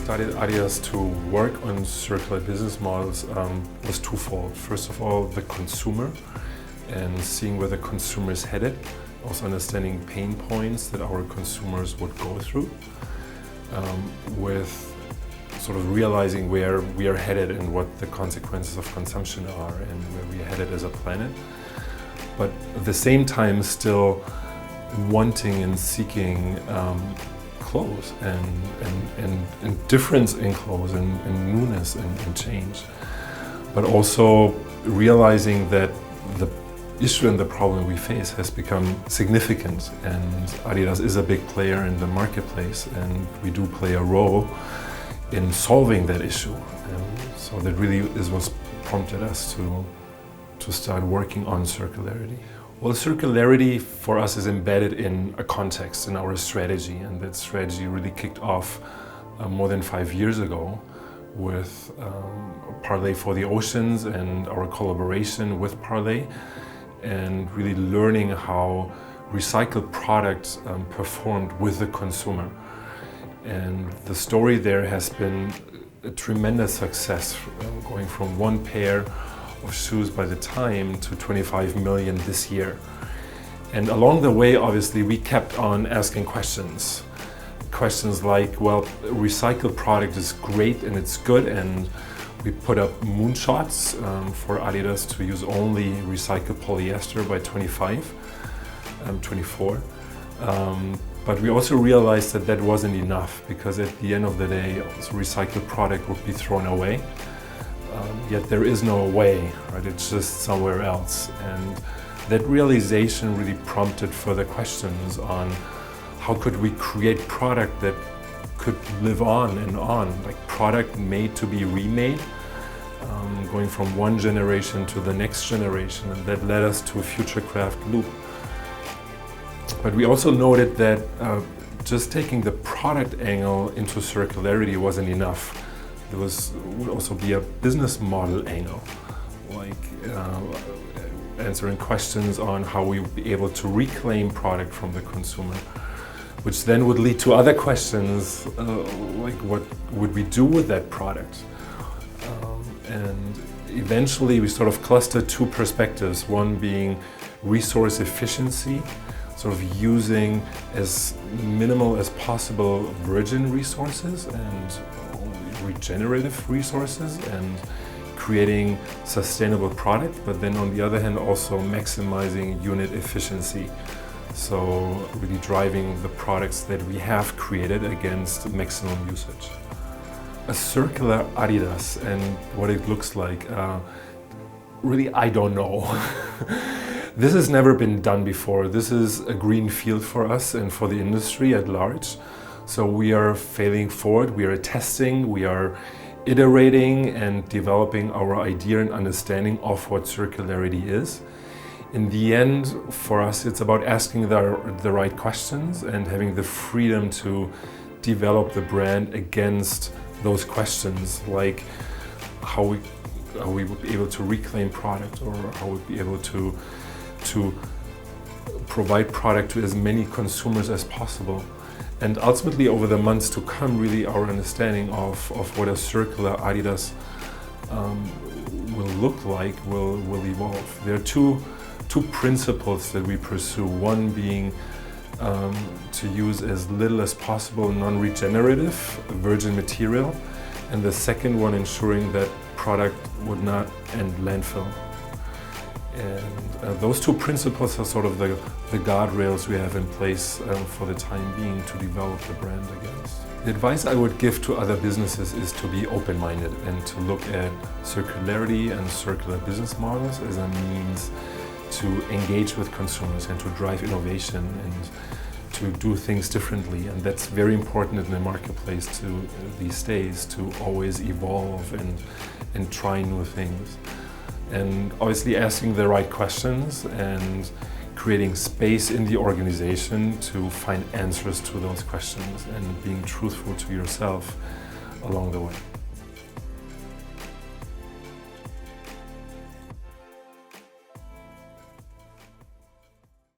started Adidas to work on circular business models was twofold. First of all, the consumer and seeing where the consumer is headed, also understanding pain points that our consumers would go through, with sort of realizing where we are headed and what the consequences of consumption are and where we are headed as a planet. But at the same time still wanting and seeking clothes and difference in clothes and newness and change. But also realizing that the issue and the problem we face has become significant, and Adidas is a big player in the marketplace, and we do play a role in solving that issue. And so that really is what prompted us to start working on circularity. Well, circularity for us is embedded in a context, in our strategy, and that strategy really kicked off more than 5 years ago with Parley for the Oceans and our collaboration with Parley, and really learning how recycled products performed with the consumer. And the story there has been a tremendous success, going from 1 pair of shoes by the time to 25 million this year. And along the way, obviously, we kept on asking questions. Questions like, well, recycled product is great and it's good, and we put up moonshots for Adidas to use only recycled polyester by 24. But we also realized that that wasn't enough, because at the end of the day, recycled product would be thrown away. Yet there is no way, right? It's just somewhere else. And that realization really prompted further questions on how could we create product that could live on and on, like product made to be remade, going from one generation to the next generation, and that led us to a future craft loop. But we also noted that just taking the product angle into circularity wasn't enough. There would also be a business model angle, like answering questions on how we would be able to reclaim product from the consumer, which then would lead to other questions, like what would we do with that product? And eventually we sort of clustered 2 perspectives, one being resource efficiency, sort of using as minimal as possible virgin resources and regenerative resources and creating sustainable product, but then on the other hand also maximizing unit efficiency. So really driving the products that we have created against maximum usage. A circular Adidas and what it looks like, really I don't know. This has never been done before. This is a green field for us and for the industry at large. So we are failing forward, we are testing, we are iterating and developing our idea and understanding of what circularity is. In the end, for us, it's about asking the right questions and having the freedom to develop the brand against those questions, like how we would be able to reclaim product, or how we'd be able to provide product to as many consumers as possible. And ultimately, over the months to come, really our understanding of what a circular Adidas will look like will evolve. There are two principles that we pursue. One being to use as little as possible non-regenerative virgin material, and the second one ensuring that product would not end landfill. And those 2 principles are sort of the guardrails we have in place for the time being to develop the brand against. The advice I would give to other businesses is to be open-minded and to look at circularity and circular business models as a means to engage with consumers and to drive innovation and to do things differently. And that's very important in the marketplace these days, to always evolve and try new things. And obviously asking the right questions and creating space in the organization to find answers to those questions and being truthful to yourself along the way.